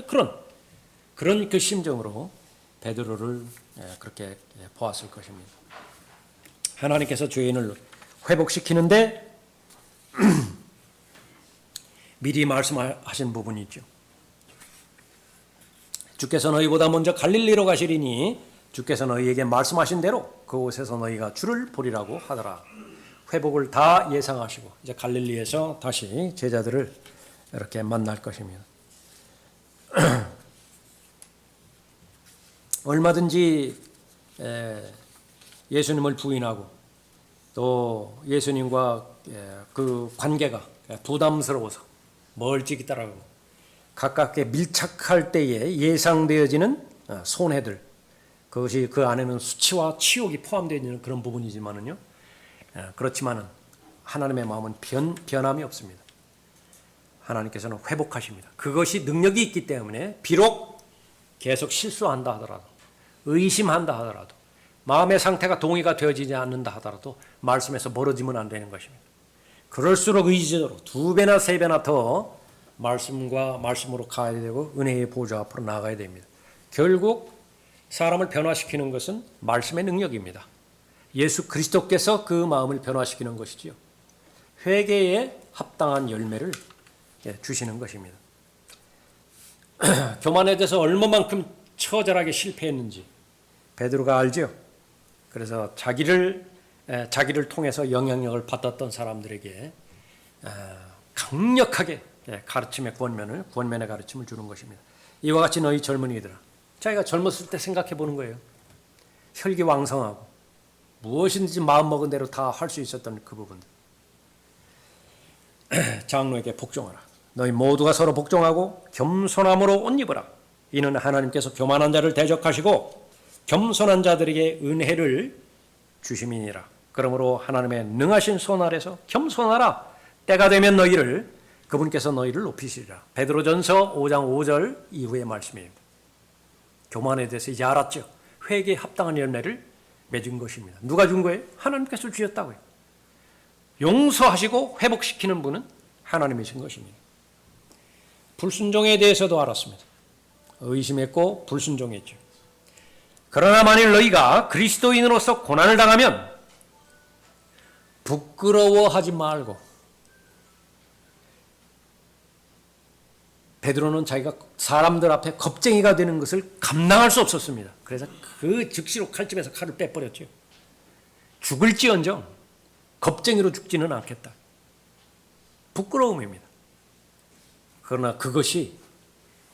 그런 그 심정으로 베드로를 그렇게 보았을 것입니다. 하나님께서 죄인을 회복시키는데 미리 말씀하신 부분이 있죠. 주께서 너희보다 먼저 갈릴리로 가시리니 주께서 너희에게 말씀하신 대로 그곳에서 너희가 주를 보리라고 하더라. 회복을 다 예상하시고 이제 갈릴리에서 다시 제자들을 이렇게 만날 것입니다. 얼마든지 예수님을 부인하고 또 예수님과 그 관계가 부담스러워서 멀찍이 따라가고 가깝게 밀착할 때에 예상되어지는 손해들, 그것이 그 안에는 수치와 치욕이 포함되어 있는 그런 부분이지만은요, 그렇지만은 하나님의 마음은 변함이 없습니다. 하나님께서는 회복하십니다. 그것이 능력이 있기 때문에 비록 계속 실수한다 하더라도, 의심한다 하더라도, 마음의 상태가 동의가 되어지지 않는다 하더라도 말씀에서 멀어지면 안 되는 것입니다. 그럴수록 의지적으로 2배나 3배나 더 말씀과 말씀으로 가야 되고 은혜의 보좌 앞으로 나가야 됩니다. 결국 사람을 변화시키는 것은 말씀의 능력입니다. 예수 그리스도께서 그 마음을 변화시키는 것이지요. 회개에 합당한 열매를 주시는 것입니다. 교만에 대해서 얼마만큼 처절하게 실패했는지 베드로가 알죠. 그래서 자기를 통해서 영향력을 받았던 사람들에게 강력하게 가르침의 권면의 가르침을 주는 것입니다. 이와 같이 너희 젊은이들아, 자기가 젊었을 때 생각해 보는 거예요. 혈기왕성하고 무엇인지 마음먹은 대로 다 할 수 있었던 그 부분들. 장로에게 복종하라. 너희 모두가 서로 복종하고 겸손함으로 옷 입으라. 이는 하나님께서 교만한 자를 대적하시고 겸손한 자들에게 은혜를 주심이니라. 그러므로 하나님의 능하신 손 아래서 겸손하라. 때가 되면 그분께서 너희를 높이시리라. 베드로전서 5장 5절 이후의 말씀입니다. 교만에 대해서 이제 알았죠. 회개에 합당한 열매를 맺은 것입니다. 누가 준 거예요? 하나님께서 주셨다고요. 용서하시고 회복시키는 분은 하나님이신 것입니다. 불순종에 대해서도 알았습니다. 의심했고 불순종했죠. 그러나 만일 너희가 그리스도인으로서 고난을 당하면 부끄러워하지 말고, 베드로는 자기가 사람들 앞에 겁쟁이가 되는 것을 감당할 수 없었습니다. 그래서 그 즉시로 칼집에서 칼을 빼버렸죠. 죽을지언정 겁쟁이로 죽지는 않겠다. 부끄러움입니다. 그러나 그것이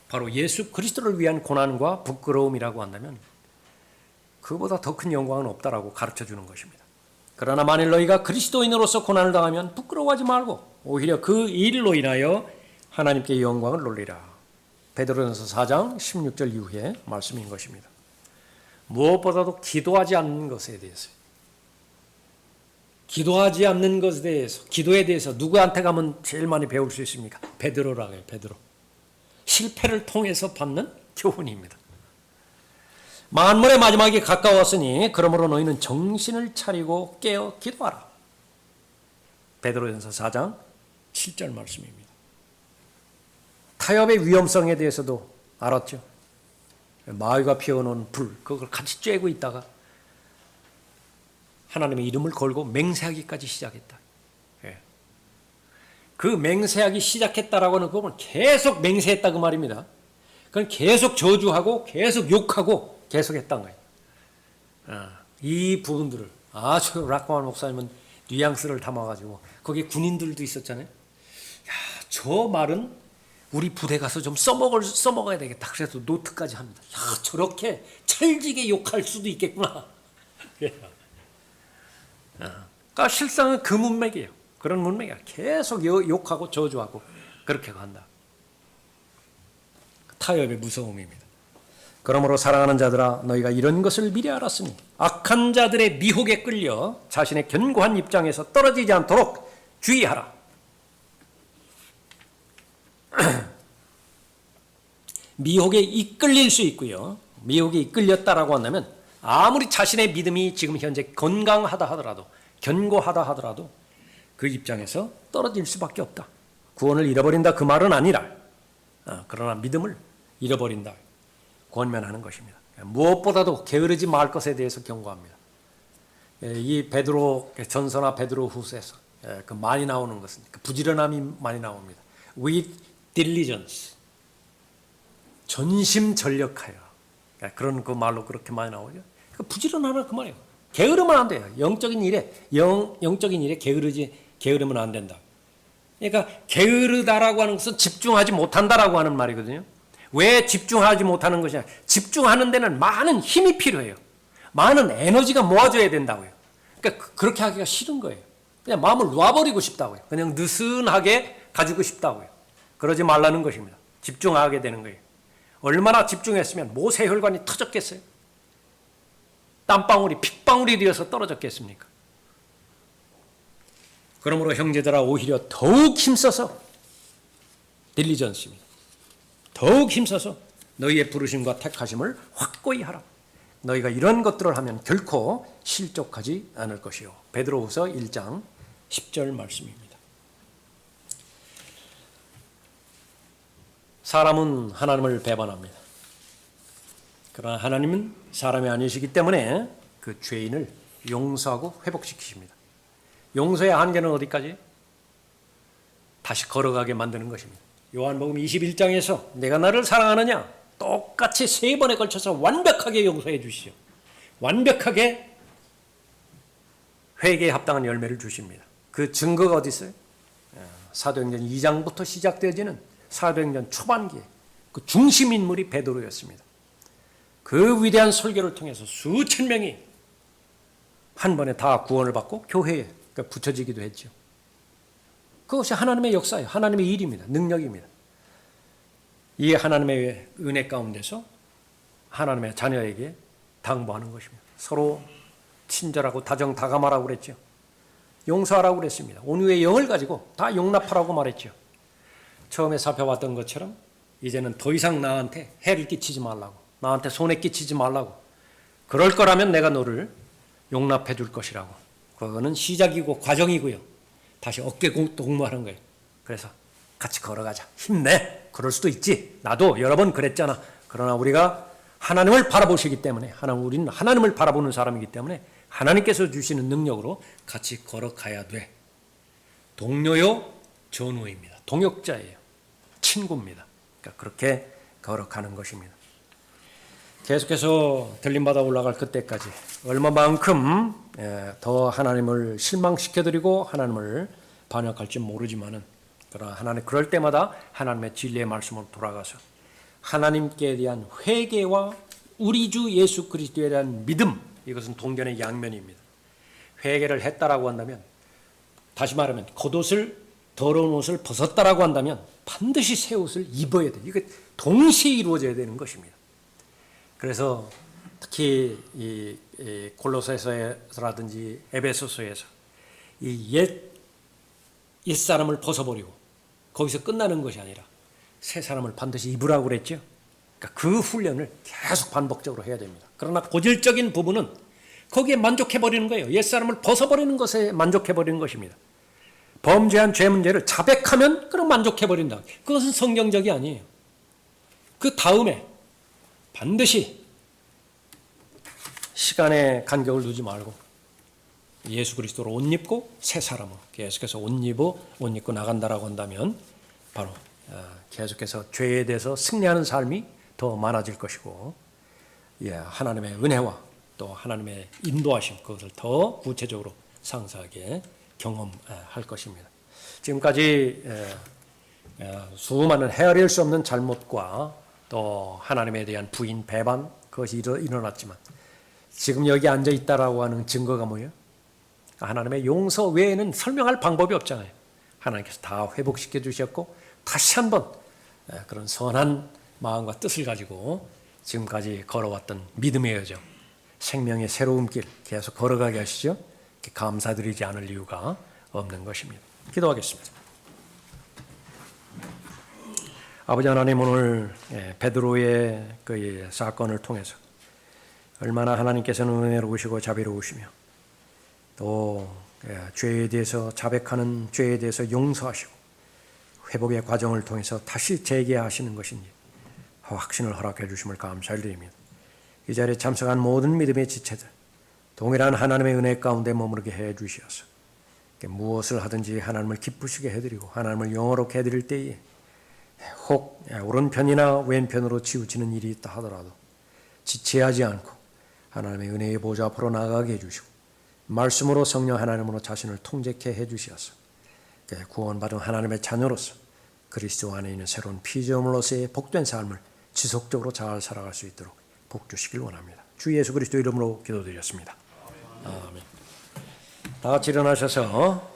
바로 예수 그리스도를 위한 고난과 부끄러움이라고 한다면 그보다 더 큰 영광은 없다라고 가르쳐주는 것입니다. 그러나 만일 너희가 그리스도인으로서 고난을 당하면 부끄러워하지 말고 오히려 그 일로 인하여 하나님께 영광을 돌리라. 베드로전서 4장 16절 이후의 말씀인 것입니다. 무엇보다도 기도하지 않는 것에 대해서, 기도하지 않는 것에 대해서, 기도에 대해서 누구한테 가면 제일 많이 배울 수 있습니까? 베드로라고 해요. 베드로. 실패를 통해서 받는 교훈입니다. 만물의 마지막이 가까웠으니 그러므로 너희는 정신을 차리고 깨어 기도하라. 베드로전서 4장 7절 말씀입니다. 타협의 위험성에 대해서도 알았죠. 마귀가 피워놓은 불, 그걸 같이 쬐고 있다가 하나님의 이름을 걸고 맹세하기까지 시작했다. 그 맹세하기 시작했다라고 하는 그건 계속 맹세했다 그 말입니다. 그건 계속 저주하고 계속 욕하고 계속 했던 거예요. 이 부분들을 아주 락마만 목사님은 뉘앙스를 담아가지고 거기에 군인들도 있었잖아요. 야, 저 말은 우리 부대 가서 좀 써먹어야 되겠다. 그래서 노트까지 합니다. 야, 저렇게 찰지게 욕할 수도 있겠구나. 그러니까 실상은 그 문맥이에요. 그런 문맥이야. 계속 욕하고 저주하고 그렇게 간다. 타협의 무서움입니다. 그러므로 사랑하는 자들아 너희가 이런 것을 미리 알았으니 악한 자들의 미혹에 끌려 자신의 견고한 입장에서 떨어지지 않도록 주의하라. 미혹에 이끌릴 수 있고요. 미혹에 이끌렸다라고 한다면 아무리 자신의 믿음이 지금 현재 건강하다 하더라도 견고하다 하더라도 그 입장에서 떨어질 수밖에 없다. 구원을 잃어버린다 그 말은 아니라 그러나 믿음을 잃어버린다 권면하는 것입니다. 무엇보다도 게으르지 말 것에 대해서 경고합니다. 이 베드로 전서나 베드로 후서에서 그 많이 나오는 것은 그 부지런함이 많이 나옵니다. With diligence, 전심전력하여, 그런 그 말로 그렇게 많이 나오죠. 그 부지런하라 그 말이에요. 게으르면 안 돼요. 영적인 일에 게으르면 안 된다. 그러니까 게으르다라고 하는 것은 집중하지 못한다라고 하는 말이거든요. 왜 집중하지 못하는 것이냐? 집중하는 데는 많은 힘이 필요해요. 많은 에너지가 모아져야 된다고요. 그러니까 그렇게 하기가 싫은 거예요. 그냥 마음을 놔버리고 싶다고요. 그냥 느슨하게 가지고 싶다고요. 그러지 말라는 것입니다. 집중하게 되는 거예요. 얼마나 집중했으면 모세혈관이 터졌겠어요? 땀방울이 핏방울이 되어서 떨어졌겠습니까? 그러므로 형제들아 오히려 더욱 힘써서 딜리전스입니다. 더욱 힘써서 너희의 부르심과 택하심을 확고히 하라. 너희가 이런 것들을 하면 결코 실족하지 않을 것이요. 베드로후서 1장 10절 말씀입니다. 사람은 하나님을 배반합니다. 그러나 하나님은 사람이 아니시기 때문에 그 죄인을 용서하고 회복시키십니다. 용서의 한계는 어디까지? 다시 걸어가게 만드는 것입니다. 요한복음 21장에서 내가 나를 사랑하느냐? 똑같이 3번에 걸쳐서 완벽하게 용서해 주시죠. 완벽하게 회개에 합당한 열매를 주십니다. 그 증거가 어디 있어요? 사도행전 2장부터 시작되어지는 사도행전 초반기에 그 중심 인물이 베드로였습니다. 그 위대한 설교를 통해서 수천 명이 한 번에 다 구원을 받고 교회에 붙여지기도 했죠. 그것이 하나님의 역사예요. 하나님의 일입니다. 능력입니다. 이 하나님의 은혜 가운데서 하나님의 자녀에게 당부하는 것입니다. 서로 친절하고 다정다감하라고 그랬죠. 용서하라고 그랬습니다. 온유의 영을 가지고 다 용납하라고 말했죠. 처음에 살펴봤던 것처럼 이제는 더 이상 나한테 해를 끼치지 말라고, 나한테 손해 끼치지 말라고, 그럴 거라면 내가 너를 용납해 줄 것이라고. 그거는 시작이고 과정이고요. 다시 어깨 동무하는 거예요. 그래서 같이 걸어가자. 힘내. 그럴 수도 있지. 나도 여러 번 그랬잖아. 그러나 우리가 하나님을 바라보시기 때문에, 우리는 하나님을 바라보는 사람이기 때문에 하나님께서 주시는 능력으로 같이 걸어가야 돼. 동료요, 전우입니다. 동역자예요. 친구입니다. 그러니까 그렇게 걸어가는 것입니다. 계속해서 들림받아 올라갈 그때까지 얼마만큼 더 하나님을 실망시켜드리고 하나님을 반역할지 모르지만은, 그러나 하나님 그럴 때마다 하나님의 진리의 말씀으로 돌아가서 하나님께 대한 회개와 우리 주 예수 그리스도에 대한 믿음, 이것은 동전의 양면입니다. 회개를 했다라고 한다면, 다시 말하면 겉옷을, 더러운 옷을 벗었다라고 한다면 반드시 새 옷을 입어야 돼요. 이게 동시에 이루어져야 되는 것입니다. 그래서 특히 이 골로새서라든지 에베소서에서 이 옛사람을 벗어버리고 거기서 끝나는 것이 아니라 새 사람을 반드시 입으라고 그랬죠. 그러니까 그 훈련을 계속 반복적으로 해야 됩니다. 그러나 고질적인 부분은 거기에 만족해버리는 거예요. 옛사람을 벗어버리는 것에 만족해버리는 것입니다. 범죄한 죄 문제를 자백하면 그럼 만족해버린다. 그것은 성경적이 아니에요. 그 다음에 반드시 시간의 간격을 두지 말고 예수 그리스도로 옷 입고 새 사람으로 계속해서 옷 입고 나간다라고 한다면 바로 계속해서 죄에 대해서 승리하는 삶이 더 많아질 것이고, 하나님의 은혜와 또 하나님의 인도하심, 그것을 더 구체적으로 상세하게 경험할 것입니다. 지금까지 수많은 헤아릴 수 없는 잘못과 또 하나님에 대한 부인, 배반, 그것이 일어났지만 지금 여기 앉아 있다라고 하는 증거가 뭐예요? 하나님의 용서 외에는 설명할 방법이 없잖아요. 하나님께서 다 회복시켜 주셨고 다시 한번 그런 선한 마음과 뜻을 가지고 지금까지 걸어왔던 믿음의 여정, 생명의 새로운 길 계속 걸어가게 하시죠. 감사드리지 않을 이유가 없는 것입니다. 기도하겠습니다. 아버지 하나님, 오늘 베드로의 그 사건을 통해서 얼마나 하나님께서는 은혜로우시고 자비로우시며 또 죄에 대해서 자백하는 죄에 대해서 용서하시고 회복의 과정을 통해서 다시 재개하시는 것인지 확신을 허락해 주심을 감사드립니다. 이 자리에 참석한 모든 믿음의 지체들 동일한 하나님의 은혜 가운데 머무르게 해 주시어서 무엇을 하든지 하나님을 기쁘시게 해드리고 하나님을 영화롭게 해드릴 때에 혹 오른편이나 왼편으로 치우치는 일이 있다 하더라도 지체하지 않고 하나님의 은혜의 보좌 앞으로 나아가게 해주시고 말씀으로 성령 하나님으로 자신을 통제케 해주시어서 구원받은 하나님의 자녀로서 그리스도 안에 있는 새로운 피조물로서의 복된 삶을 지속적으로 잘 살아갈 수 있도록 복주시길 원합니다. 주 예수 그리스도 이름으로 기도드렸습니다. 아멘. 다 같이 일어나셔서